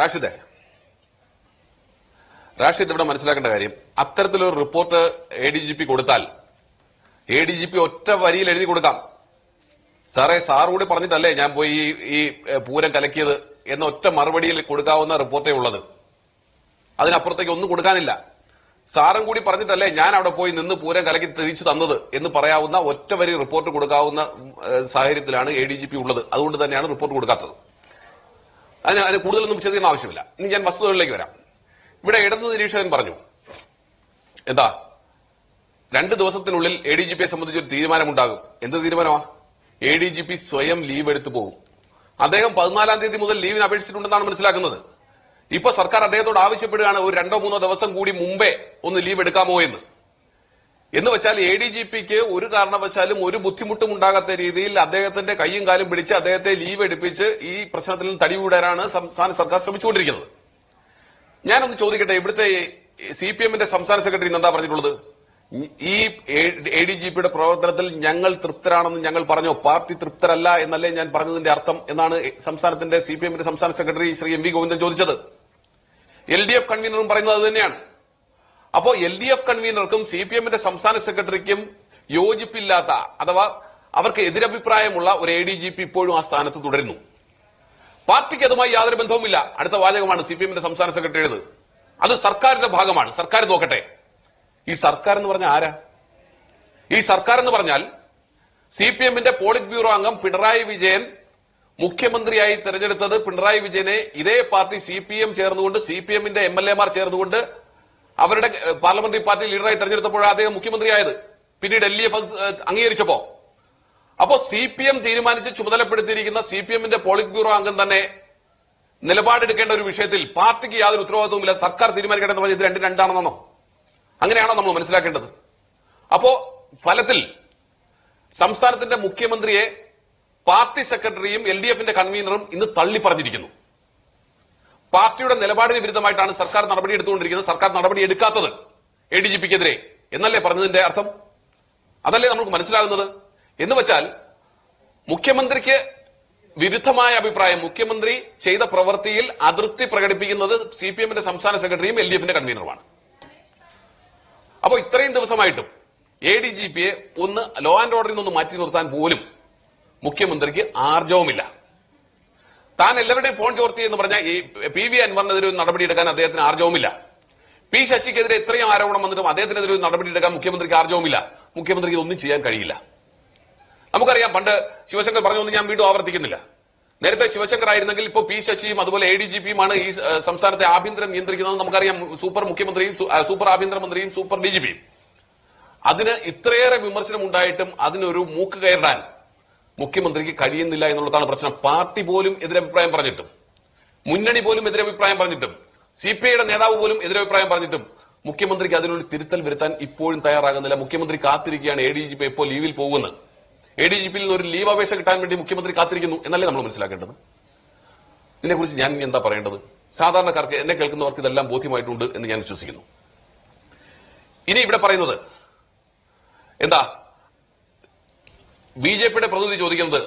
റാഷിദ് ഇവിടെ മനസ്സിലാക്കേണ്ട കാര്യം, അത്തരത്തിലൊരു റിപ്പോർട്ട് ADGP കൊടുത്താൽ ADGP ഒറ്റ വരിയിൽ എഴുതി കൊടുക്കാം, സാറേ സാർ കൂടി പറഞ്ഞിട്ടല്ലേ ഞാൻ പോയി ഈ പൂരം കലക്കിയത് എന്ന ഒറ്റ മറുപടിയിൽ കൊടുക്കാവുന്ന റിപ്പോർട്ടേ ഉള്ളത്. അതിനപ്പുറത്തേക്ക് ഒന്നും കൊടുക്കാനില്ല. സാറും കൂടി പറഞ്ഞിട്ടല്ലേ ഞാൻ അവിടെ പോയി നിന്ന് പൂരം കലക്കി തിരിച്ചു തന്നത് എന്ന് പറയാവുന്ന ഒറ്റ വരി റിപ്പോർട്ട് കൊടുക്കാവുന്ന സാഹചര്യത്തിലാണ് ADGP ഉള്ളത്. അതുകൊണ്ട് തന്നെയാണ് റിപ്പോർട്ട് കൊടുക്കാത്തത്. അതിന് കൂടുതലൊന്നും വിശദീകരണം ആവശ്യമില്ല. ഇനി ഞാൻ വസ്തുതകളിലേക്ക് വരാം. ഇവിടെ ഇടതു നിരീക്ഷകൻ പറഞ്ഞു, എന്താ 2 ദിവസത്തിനുള്ളിൽ ADGPയെ സംബന്ധിച്ച് ഒരു തീരുമാനമുണ്ടാകും. എന്ത് തീരുമാനമാണ്? ADGP സ്വയം ലീവ് എടുത്തു പോകും. അദ്ദേഹം 14-ാം തീയതി മുതൽ ലീവിന് അപേക്ഷിച്ചിട്ടുണ്ടെന്നാണ് മനസ്സിലാക്കുന്നത്. ഇപ്പൊ സർക്കാർ അദ്ദേഹത്തോട് ആവശ്യപ്പെടുകയാണ് ഒരു 2-3 ദിവസം കൂടി മുമ്പേ ഒന്ന് ലീവ് എടുക്കാമോ എന്ന് വെച്ചാൽ ADGPക്ക് ഒരു കാരണവശാലും ഒരു ബുദ്ധിമുട്ടും ഉണ്ടാകാത്ത രീതിയിൽ അദ്ദേഹത്തിന്റെ കൈയും കാലും പിടിച്ച് അദ്ദേഹത്തെ ലീവ് എടുപ്പിച്ച് ഈ പ്രശ്നത്തിൽ നിന്ന് തടികൂടാനാണ് സംസ്ഥാന സർക്കാർ ശ്രമിച്ചുകൊണ്ടിരിക്കുന്നത്. ഞാനൊന്ന് ചോദിക്കട്ടെ, ഇവിടുത്തെ CPMന്റെ സംസ്ഥാന സെക്രട്ടറി എന്താ പറഞ്ഞിട്ടുള്ളത്? ഈ ADGPയുടെ പ്രവർത്തനത്തിൽ ഞങ്ങൾ തൃപ്തരാണെന്ന് ഞങ്ങൾ പറഞ്ഞോ? പാർട്ടി തൃപ്തരല്ല എന്നല്ലേ ഞാൻ പറഞ്ഞതിന്റെ അർത്ഥം എന്നാണ് സംസ്ഥാനത്തിന്റെ CPMന്റെ സംസ്ഥാന സെക്രട്ടറി ശ്രീ MV ഗോവിന്ദൻ ചോദിച്ചത്. LDF കൺവീനറും പറയുന്നത് അത് തന്നെയാണ്. അപ്പോ LDF കൺവീനർക്കും CPMന്റെ സംസ്ഥാന സെക്രട്ടറിക്കും യോജിപ്പില്ലാത്ത അഥവാ അവർക്ക് എതിരഭിപ്രായമുള്ള ഒരു ADGP ഇപ്പോഴും ആ സ്ഥാനത്ത് തുടരുന്നു. പാർട്ടിക്ക് അതുമായി യാതൊരു ബന്ധവുമില്ല. അടുത്ത വാചകമാണ് CPMന്റെ സംസ്ഥാന സെക്രട്ടറിയുടേത്. അത് സർക്കാരിന്റെ ഭാഗമാണ്, സർക്കാർ നോക്കട്ടെ. ഈ സർക്കാർ എന്ന് പറഞ്ഞാൽ ആരാ? ഈ സർക്കാർ എന്ന് പറഞ്ഞാൽ CPMന്റെ പോളിറ്റ് ബ്യൂറോ അംഗം പിണറായി വിജയൻ മുഖ്യമന്ത്രിയായി തെരഞ്ഞെടുത്തത് പിണറായി വിജയനെ ഇതേ പാർട്ടി CPM ചേർന്നുകൊണ്ട് CPMന്റെ MLA മാർ ചേർന്നുകൊണ്ട് അവരുടെ പാർലമെന്ററി പാർട്ടി ലീഡറായി തെരഞ്ഞെടുത്തപ്പോഴാണ് അദ്ദേഹം മുഖ്യമന്ത്രിയായത്. പിന്നീട് LDF അംഗീകരിച്ചപ്പോ അപ്പോ CPM തീരുമാനിച്ച് ചുമതലപ്പെടുത്തിയിരിക്കുന്ന CPMന്റെ പോളിറ്റ് ബ്യൂറോ അംഗം തന്നെ നിലപാടെടുക്കേണ്ട ഒരു വിഷയത്തിൽ പാർട്ടിക്ക് യാതൊരു ഉത്തരവാദിത്വമില്ല, സർക്കാർ തീരുമാനിക്കേണ്ടതെന്ന് പറഞ്ഞാൽ ഇത് രണ്ടും രണ്ടാണെന്നോ? അങ്ങനെയാണോ നമ്മൾ മനസ്സിലാക്കേണ്ടത്? അപ്പോ ഫലത്തിൽ സംസ്ഥാനത്തിന്റെ മുഖ്യമന്ത്രിയെ പാർട്ടി സെക്രട്ടറിയും LDFന്റെ കൺവീനറും ഇന്ന് തള്ളി പറഞ്ഞിരിക്കുന്നു. പാർട്ടിയുടെ നിലപാടിന് വിരുദ്ധമായിട്ടാണ് സർക്കാർ നടപടി എടുത്തുകൊണ്ടിരിക്കുന്നത്. സർക്കാർ നടപടി എടുക്കാത്തത് ADGPക്കെതിരെ എന്നല്ലേ പറഞ്ഞതിന്റെ അർത്ഥം? അതല്ലേ നമുക്ക് മനസ്സിലാകുന്നത്? എന്ന് വെച്ചാൽ മുഖ്യമന്ത്രിക്ക് വിരുദ്ധമായ അഭിപ്രായം, മുഖ്യമന്ത്രി ചെയ്ത പ്രവൃത്തിയിൽ അതൃപ്തി പ്രകടിപ്പിക്കുന്നത് CPMന്റെ സംസ്ഥാന സെക്രട്ടറിയും LDFന്റെ കൺവീനറുമാണ്. അപ്പോൾ ഇത്രയും ദിവസമായിട്ടും ADGPയെ ഒന്ന് ലോ ആൻഡ് ഓർഡറിൽ നിന്ന് മാറ്റി നിർത്താൻ പോലും മുഖ്യമന്ത്രിക്ക് ആർജവുമില്ല. താൻ എല്ലാവരുടെയും ഫോൺ ചോർത്തി എന്ന് പറഞ്ഞാൽ ഈ PV അൻവറിനെതിരെ ഒരു നടപടിയെടുക്കാൻ അദ്ദേഹത്തിന് ആർജവുമില്ല. P ശശിക്കെതിരെ ഇത്രയും ആരോപണം വന്നിട്ടും അദ്ദേഹത്തിനെതിരെ ഒരു നടപടിയെടുക്കാൻ മുഖ്യമന്ത്രിക്ക് ആർജവുമില്ല. മുഖ്യമന്ത്രിക്ക് ഇതൊന്നും ചെയ്യാൻ കഴിയില്ല. നമുക്കറിയാം, പണ്ട് ശിവശങ്കർ പറഞ്ഞൊന്നും ഞാൻ വീണ്ടും ആവർത്തിക്കുന്നില്ല. നേരത്തെ ശിവശങ്കർ ആയിരുന്നെങ്കിൽ ഇപ്പോൾ P ശശിയും അതുപോലെ ADGPയുമാണ് ഈ സംസ്ഥാനത്തെ ആഭ്യന്തരം നിയന്ത്രിക്കുന്നത്. നമുക്കറിയാം, സൂപ്പർ മുഖ്യമന്ത്രിയും സൂപ്പർ ആഭ്യന്തരമന്ത്രിയും സൂപ്പർ DGPയും. അതിന് ഇത്രയേറെ വിമർശനം ഉണ്ടായിട്ടും അതിനൊരു മൂക്ക് കയറാൻ മുഖ്യമന്ത്രിക്ക് കഴിയുന്നില്ല എന്നുള്ളതാണ് പ്രശ്നം. പാർട്ടി പോലും എതിരഭിപ്രായം പറഞ്ഞിട്ടും, മുന്നണി പോലും എതിരഭിപ്രായം പറഞ്ഞിട്ടും, CPIയുടെ നേതാവ് പോലും എതിരഭിപ്രായം പറഞ്ഞിട്ടും മുഖ്യമന്ത്രിക്ക് അതിനൊരു തിരുത്തൽ വരുത്താൻ ഇപ്പോഴും തയ്യാറാകുന്നില്ല. മുഖ്യമന്ത്രി കാത്തിരിക്കുകയാണ് ADGP എപ്പോൾ ലീവിൽ പോകുന്നത്. ADGPയിൽ നിന്ന് ഒരു ലീവ് അപേക്ഷ കിട്ടാൻ വേണ്ടി മുഖ്യമന്ത്രി കാത്തിരിക്കുന്നു എന്നല്ലേ നമ്മൾ മനസ്സിലാക്കേണ്ടത്? ഇതിനെക്കുറിച്ച് ഞാൻ എന്താ പറയേണ്ടത്? സാധാരണക്കാർക്ക്, എന്നെ കേൾക്കുന്നവർക്ക് ഇതെല്ലാം ബോധ്യമായിട്ടുണ്ട് എന്ന് ഞാൻ വിശ്വസിക്കുന്നു. ഇനി ഇവിടെ പറയുന്നത് എന്താ? BJPയുടെ പ്രതിനിധി ചോദിക്കുന്നത്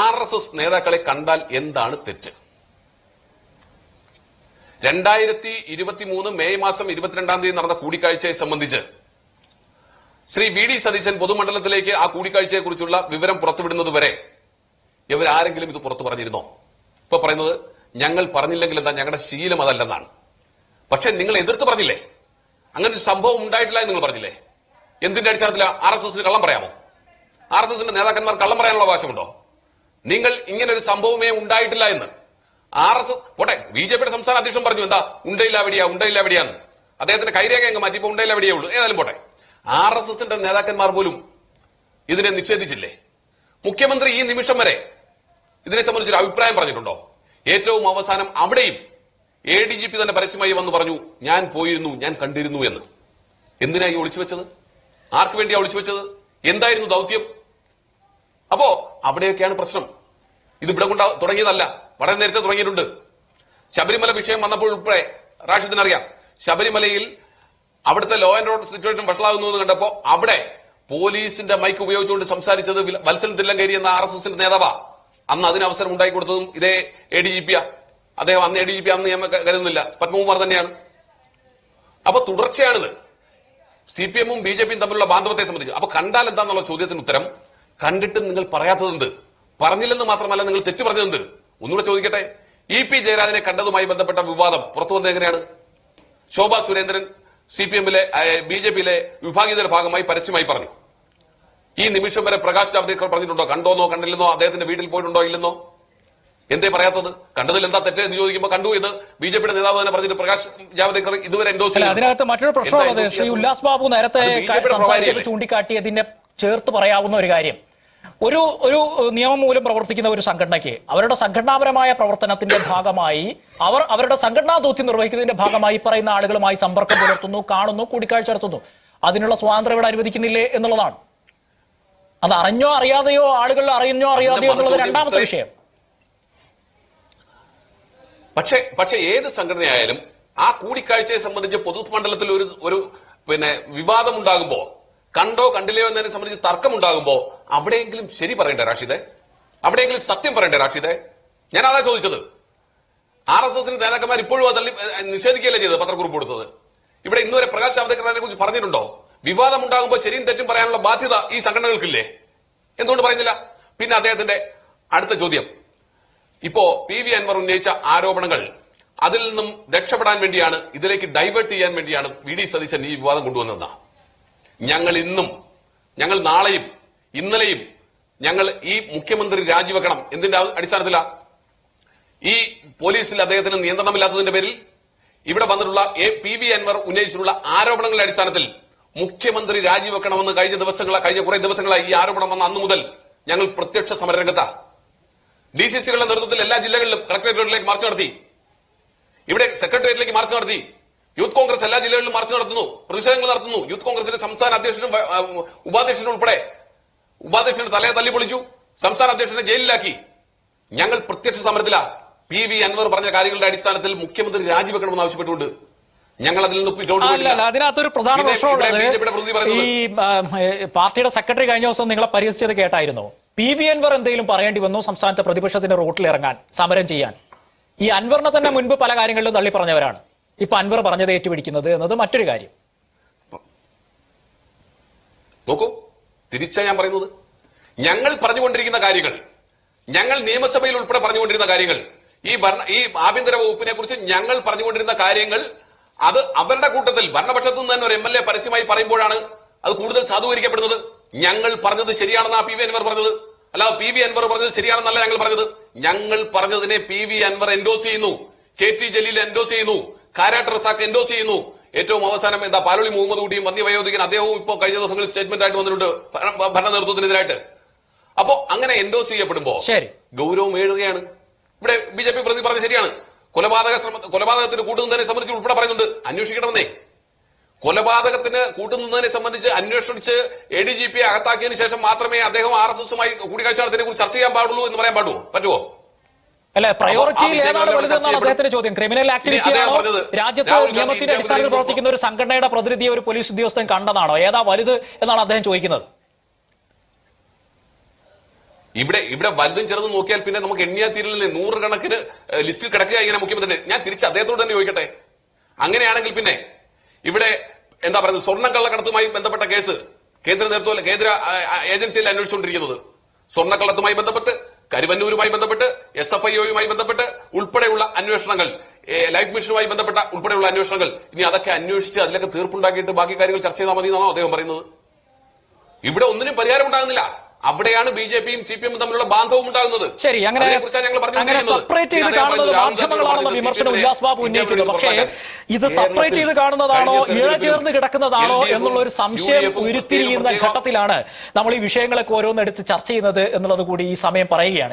RSS നേതാക്കളെ കണ്ടാൽ എന്താണ് തെറ്റ്? 2023 മെയ് മാസം 22-ാം തീയതി നടന്ന കൂടിക്കാഴ്ചയെ സംബന്ധിച്ച് ശ്രീ VD സതീശൻ പൊതുമണ്ഡലത്തിലേക്ക് ആ കൂടിക്കാഴ്ചയെക്കുറിച്ചുള്ള വിവരം പുറത്തുവിടുന്നത് വരെ ഇവരാരെങ്കിലും ഇത് പുറത്തു പറഞ്ഞിരുന്നോ? ഇപ്പൊ പറയുന്നത് ഞങ്ങൾ പറഞ്ഞില്ലെങ്കിൽ എന്താ, ഞങ്ങളുടെ ശീലം അതല്ലെന്നാണ്. പക്ഷെ നിങ്ങൾ എതിർത്ത് പറഞ്ഞില്ലേ? അങ്ങനെ ഒരു സംഭവം ഉണ്ടായിട്ടില്ല എന്ന് നിങ്ങൾ പറഞ്ഞില്ലേ? എന്തിന്റെ അടിസ്ഥാനത്തില? RSSന് കള്ളം പറയാമോ? RSSന്റെ നേതാക്കന്മാർ കള്ളം പറയാനുള്ള അവകാശമുണ്ടോ? നിങ്ങൾ ഇങ്ങനെ ഒരു സംഭവമേ ഉണ്ടായിട്ടില്ല എന്ന് RSS പോട്ടെ, BJPയുടെ സംസ്ഥാന അധ്യക്ഷൻ പറഞ്ഞു എന്താ ഉണ്ടയില്ല എവിടെയാന്ന്. അദ്ദേഹത്തിന്റെ കൈരേഖ അങ്ങ് മാറ്റി ഇപ്പൊ ഉണ്ടയില്ല എവിടെയേ ഉള്ളൂ. ഏതായാലും പോട്ടെ, RSSന്റെ നേതാക്കന്മാർ പോലും ഇതിനെ നിഷേധിച്ചില്ലേ? മുഖ്യമന്ത്രി ഈ നിമിഷം വരെ ഇതിനെ സംബന്ധിച്ചൊരു അഭിപ്രായം പറഞ്ഞിട്ടുണ്ടോ? ഏറ്റവും അവസാനം അവിടെയും ADGP തന്നെ പരസ്യമായി വന്ന് പറഞ്ഞു ഞാൻ പോയിരുന്നു, ഞാൻ കണ്ടിരുന്നു എന്ന്. എന്തിനായി ഒളിച്ചു വെച്ചത്? ആർക്ക് വേണ്ടിയാ ഒളിച്ചു വെച്ചത്? എന്തായിരുന്നു ദൌത്യം? അപ്പോ അവിടെയൊക്കെയാണ് പ്രശ്നം. ഇത് ഇവിടെ കൊണ്ട് തുടങ്ങിയതല്ല, വളരെ നേരത്തെ തുടങ്ങിയിട്ടുണ്ട്. ശബരിമല വിഷയം വന്നപ്പോൾ ഉൾപ്പെടെ റാഷിദിനറിയാം, ശബരിമലയിൽ അവിടുത്തെ ലോ ആൻഡ് ഓർഡർ സിറ്റുവേഷൻ വഷളാകുന്നത് കണ്ടപ്പോ അവിടെ പോലീസിന്റെ മൈക്ക് ഉപയോഗിച്ചുകൊണ്ട് സംസാരിച്ചത് വത്സൻ തില്ലങ്കേരി എന്ന RSSന്റെ നേതാവാ. അന്ന് അതിന് അവസരം ഉണ്ടാക്കി കൊടുത്തതും ഇതേ ADGP. അദ്ദേഹം അന്ന് ADGP അന്ന് ഞാൻ കരുതുന്നില്ല, പത്മകുമാർ തന്നെയാണ്. അപ്പൊ തുടർച്ചയാണിത് CPM-ഉം BJP-യും തമ്മിലുള്ള ബാന്ധവത്തെ സംബന്ധിച്ച്. അപ്പൊ കണ്ടാൽ എന്താന്നുള്ള ചോദ്യത്തിന് ഉത്തരം, കണ്ടിട്ട് നിങ്ങൾ പറയാത്തതെന്ത്, പറഞ്ഞില്ലെന്ന് മാത്രമല്ല നിങ്ങൾ തെറ്റു പറഞ്ഞതെന്ത്. ഒന്നുകൂടെ ചോദിക്കട്ടെ, EP ജയരാജനെ കണ്ടതുമായി ബന്ധപ്പെട്ട വിവാദം പുറത്തു വന്നത് എങ്ങനെയാണ്? ശോഭാ സുരേന്ദ്രൻ CPM-ലെ BJP-യിലെ വിഭാഗീയതയുടെ ഭാഗമായി പരസ്യമായി പറഞ്ഞു. ഈ നിമിഷം വരെ പ്രകാശ് ജാവ്ദേക്കർ പറഞ്ഞിട്ടുണ്ടോ? കണ്ടോന്നോ കണ്ടില്ലെന്നോ, അദ്ദേഹത്തിന്റെ വീട്ടിൽ പോയിട്ടുണ്ടോ ഇല്ലെന്നോ? എന്തേ പറയാത്തത്? കണ്ടതിൽ എന്താ തെറ്റ് എന്ന് ചോദിക്കുമ്പോൾ കണ്ടു എന്ന് BJP-യുടെ നേതാവ് തന്നെ പറഞ്ഞിട്ട് പ്രകാശ് ജാവ്ദേക്കർ ഇതുവരെ എൻഡോസ് ചെയ്തു. അതിനകത്ത് മറ്റൊരു പ്രശ്നമുള്ളത് ശ്രീ ഉല്ലാസ് ബാബു നേരത്തെ സംസാരിച്ചത് ചൂണ്ടിക്കാട്ടിയതിന്റെ ചേർത്ത് പറയാവുന്ന ഒരു കാര്യം, ഒരു നിയമം മൂലം പ്രവർത്തിക്കുന്ന ഒരു സംഘടനയ്ക്ക് അവരുടെ സംഘടനാപരമായ പ്രവർത്തനത്തിന്റെ ഭാഗമായി അവരുടെ സംഘടനാ ദൗത്യം നിർവഹിക്കുന്നതിന്റെ ഭാഗമായി പറയുന്ന ആളുകളുമായി സമ്പർക്കം പുലർത്തുന്നു, കാണുന്നു, കൂടിക്കാഴ്ച നടത്തുന്നു. അതിനുള്ള സ്വാതന്ത്ര്യം ഇവിടെ അനുവദിക്കുന്നില്ലേ എന്നുള്ളതാണ്. അത് അറിഞ്ഞോ അറിയാതെയോ, ആളുകൾ അറിഞ്ഞോ അറിയാതെയോ എന്നുള്ളത് രണ്ടാമത്തെ വിഷയം. പക്ഷെ ഏത് സംഘടനയായാലും ആ കൂടിക്കാഴ്ചയെ സംബന്ധിച്ച് പൊതുമണ്ഡലത്തിൽ ഒരു വിവാദം ഉണ്ടാകുമ്പോ, കണ്ടോ കണ്ടില്ലയോ എന്നതിനെ സംബന്ധിച്ച് തർക്കമുണ്ടാകുമ്പോ അവിടെയെങ്കിലും ശരി പറയണ്ടേ റാഷിദെ? അവിടെയെങ്കിലും സത്യം പറയണ്ടേ റാഷിദെ? ഞാൻ അതാ ചോദിച്ചത്. RSSന്റെ നേതാക്കന്മാർ ഇപ്പോഴും അത് നിഷേധിക്കുകയല്ലേ ചെയ്തത്, പത്രക്കുറിപ്പ് കൊടുത്തത്. ഇവിടെ ഇന്നുവരെ പ്രകാശ് ജാവ്ദേക്കറിനെ കുറിച്ച് പറഞ്ഞിട്ടുണ്ടോ? വിവാദം ഉണ്ടാകുമ്പോൾ ശരിയും തെറ്റും പറയാനുള്ള ബാധ്യത ഈ സംഘടനകൾക്കില്ലേ? എന്തുകൊണ്ട് പറയുന്നില്ല? പിന്നെ അദ്ദേഹത്തിന്റെ അടുത്ത ചോദ്യം, ഇപ്പോ PV അൻവർ ഉന്നയിച്ച ആരോപണങ്ങൾ അതിൽ നിന്നും രക്ഷപ്പെടാൻ വേണ്ടിയാണ്, ഇതിലേക്ക് ഡൈവേർട്ട് ചെയ്യാൻ വേണ്ടിയാണ് VD സതീശൻ ഈ വിവാദം കൊണ്ടുവന്നതെന്നാ. ഞങ്ങൾ ഇന്നും, ഞങ്ങൾ നാളെയും ഇന്നലെയും ഞങ്ങൾ ഈ മുഖ്യമന്ത്രി രാജിവെക്കണം. എന്തിന്റെ അടിസ്ഥാനത്തിലാ? ഈ പോലീസിൽ അദ്ദേഹത്തിന് നിയന്ത്രണമില്ലാത്തതിന്റെ പേരിൽ ഇവിടെ വന്നിട്ടുള്ള PV അൻവർ ഉന്നയിച്ചിട്ടുള്ള ആരോപണങ്ങളുടെ അടിസ്ഥാനത്തിൽ മുഖ്യമന്ത്രി രാജിവെക്കണമെന്ന് കഴിഞ്ഞ കുറെ ദിവസങ്ങളായി ഈ ആരോപണം വന്ന അന്നു മുതൽ ഞങ്ങൾ പ്രത്യക്ഷ സമരരംഗത്താ. DCCകളുടെ നേതൃത്വത്തിൽ എല്ലാ ജില്ലകളിലും കളക്ടറേറ്റുകളിലേക്ക് മാർച്ച് നടത്തി, ഇവിടെ സെക്രട്ടേറിയറ്റിലേക്ക് മാർച്ച് നടത്തി. യൂത്ത് കോൺഗ്രസ് എല്ലാ ജില്ലകളിലും മാർച്ച് നടത്തുന്നു, പ്രതിഷേധങ്ങൾ നടത്തുന്നു. യൂത്ത് കോൺഗ്രസിന്റെ സംസ്ഥാന അധ്യക്ഷനും ഉപാധ്യക്ഷനും ഉൾപ്പെടെ ഉപാധ്യക്ഷന്റെ തലയെ തല്ലിപ്പൊളിച്ചു, സംസ്ഥാന അധ്യക്ഷനെ ജയിലിലാക്കി. ഞങ്ങൾ പ്രത്യക്ഷ സമരത്തിലാ. PV അൻവർ പറഞ്ഞ കാര്യങ്ങളുടെ അടിസ്ഥാനത്തിൽ മുഖ്യമന്ത്രി രാജിവെക്കണമെന്ന് ആവശ്യപ്പെട്ടുകൊണ്ട് ഞങ്ങൾ അതിൽ നിന്ന് അതിനകത്തൊരു പ്രധാന പ്രശ്നമുള്ളത്, ഈ പാർട്ടിയുടെ സെക്രട്ടറി കഴിഞ്ഞ ദിവസം നിങ്ങളെ പരിഹസിച്ചത് കേട്ടായിരുന്നു. PV അൻവർ എന്തെങ്കിലും പറയേണ്ടി വന്നു സംസ്ഥാനത്തെ പ്രതിപക്ഷത്തിന്റെ റോട്ടിൽ ഇറങ്ങാൻ, സമരം ചെയ്യാൻ. ഈ അൻവറിനെ തന്നെ മുൻപ് പല കാര്യങ്ങളിലും തള്ളി പറഞ്ഞവരാണ്. ഇപ്പൊ അൻവർ പറഞ്ഞത് ഏറ്റുപിടിക്കുന്നത് എന്നത് മറ്റൊരു കാര്യം. നോക്കൂ, തിരിച്ചാ ഞാൻ പറയുന്നത്. ഞങ്ങൾ പറഞ്ഞുകൊണ്ടിരിക്കുന്ന കാര്യങ്ങൾ, ഞങ്ങൾ നിയമസഭയിൽ ഉൾപ്പെടെ പറഞ്ഞുകൊണ്ടിരുന്ന കാര്യങ്ങൾ, ഈ ആഭ്യന്തര വകുപ്പിനെ കുറിച്ച് ഞങ്ങൾ പറഞ്ഞുകൊണ്ടിരുന്ന കാര്യങ്ങൾ, അത് അവരുടെ കൂട്ടത്തിൽ ഭരണപക്ഷത്തു നിന്ന് തന്നെ ഒരു MLA പരസ്യമായി പറയുമ്പോഴാണ് അത് കൂടുതൽ സാധൂകരിക്കപ്പെടുന്നത്. ഞങ്ങൾ പറഞ്ഞത് ശരിയാണെന്നാ PV അൻവർ പറഞ്ഞത്, അല്ലാതെ PV അൻവർ പറഞ്ഞത് ശരിയാണെന്നല്ല ഞങ്ങൾ പറഞ്ഞത്. ഞങ്ങൾ പറഞ്ഞതിനെ PV അൻവർ എൻഡോസ് ചെയ്യുന്നു, KT ജലീൽ എൻഡോസ് ചെയ്യുന്നു, കാരാട്ട് റസാഖ് എൻഡോസ് ചെയ്യുന്നു. ഏറ്റവും അവസാനം പാലോളി മുഹമ്മദ് കുട്ടിയും വന്യവയോധികൻ അദ്ദേഹവും ഇപ്പോൾ കഴിഞ്ഞ ദിവസങ്ങളിൽ സ്റ്റേറ്റ്മെന്റ് ആയിട്ട് വന്നിട്ടുണ്ട് ഭരണ നേതൃത്വത്തിനെതിരായിട്ട്. അപ്പോ അങ്ങനെ എൻഡോസ് ചെയ്യപ്പെടുമ്പോ ഗൗരവം ഏഴുകയാണ്. ഇവിടെ BJP പ്രതി പറഞ്ഞത് ശരിയാണ്. കൊലപാതകത്തിന് കൂട്ടുനിന്നതിനെ സംബന്ധിച്ച് ഉൾപ്പെടെ പറയുന്നുണ്ട്, അന്വേഷിക്കണമെന്നേ. കൊലപാതകത്തിന് കൂട്ടുനിന്നതിനെ സംബന്ധിച്ച് അന്വേഷിച്ച് ADGP അകത്താക്കിയതിനു ശേഷം മാത്രമേ അദ്ദേഹം RSSുമായി കൂടിക്കാഴ്ച നടത്തിയതിനെ കുറിച്ച് ചർച്ച ചെയ്യാൻ പാടുള്ളൂ എന്ന് പറയാൻ പറ്റുമോ? അല്ല, പ്രയോറിറ്റിയിൽ ഏതാണ് വലുതെന്നാണ് അദ്ദേഹത്തിന്റെ ചോദ്യം. ക്രിമിനൽ ആക്ടിവിറ്റിയാണോ, രാജ്യത്ത് നിയമത്തിന്റെ അടിസ്ഥാനത്തിൽ പ്രവർത്തിക്കുന്ന ഒരു സംഘടനയുടെ പ്രതിനിധിയെ ഒരു പോലീസ് ഉദ്യോഗസ്ഥൻ കണ്ടതാണോ, ഏതാ വലുത് എന്നാണ് അദ്ദേഹം ചോദിക്കുന്നത്. ഇവിടെ വലുതും ചെറുതും നോക്കിയാൽ പിന്നെ നമുക്ക് എണ്ണിയാൽ തീരില്ലേ, 100 കണക്കിന് ലിസ്റ്റിൽ കിടക്കുക ഇങ്ങനെ മുഖ്യമന്ത്രി. ഞാൻ തിരിച്ച് അദ്ദേഹത്തോട് തന്നെ ചോദിക്കട്ടെ, അങ്ങനെയാണെങ്കിൽ പിന്നെ ഇവിടെ എന്താ പറയുന്നത്, സ്വർണ്ണക്കള്ളക്കടത്തുമായി ബന്ധപ്പെട്ട കേസ് കേന്ദ്ര ഏജൻസിയിൽ അന്വേഷിച്ചുകൊണ്ടിരിക്കുന്നത്, സ്വർണ്ണക്കള്ളത്തുമായി ബന്ധപ്പെട്ട്, കരുവന്നൂരുമായി ബന്ധപ്പെട്ട്, SFIOയുമായി ബന്ധപ്പെട്ട് ഉൾപ്പെടെയുള്ള അന്വേഷണങ്ങൾ, ലൈഫ് മിഷനുമായി ബന്ധപ്പെട്ട ഉൾപ്പെടെയുള്ള അന്വേഷണങ്ങൾ, ഇനി അതൊക്കെ അന്വേഷിച്ച് അതിലൊക്കെ തീർപ്പുണ്ടാക്കിയിട്ട് ബാക്കി കാര്യങ്ങൾ ചർച്ച ചെയ്താൽ മതി എന്നാണോ അദ്ദേഹം പറയുന്നത്? ഇവിടെ ഒന്നിനും പരിഹാരം ഉണ്ടാകുന്നില്ല. അവിടെയാണ് BJPയും CPM തമ്മിലുള്ള ബാന്ധവം ഉണ്ടാകുന്നത്. ശരി, അങ്ങനെ സെപ്പറേറ്റ് ചെയ്ത് കാണുന്നത് മാധ്യമങ്ങളാണെന്ന വിമർശനം ഉല്ലാസ് ബാബു ഉന്നയിക്കുന്നു. പക്ഷേ ഇത് സെപ്പറേറ്റ് ചെയ്ത് കാണുന്നതാണോ, ഇഴചേർന്ന് കിടക്കുന്നതാണോ എന്നുള്ള ഒരു സംശയം ഉരുത്തിരിയുന്ന ഘട്ടത്തിലാണ് നമ്മൾ ഈ വിഷയങ്ങളൊക്കെ ഓരോന്നെടുത്ത് ചർച്ച ചെയ്യുന്നത് എന്നുള്ളത് കൂടി ഈ സമയം പറയുകയാണ്.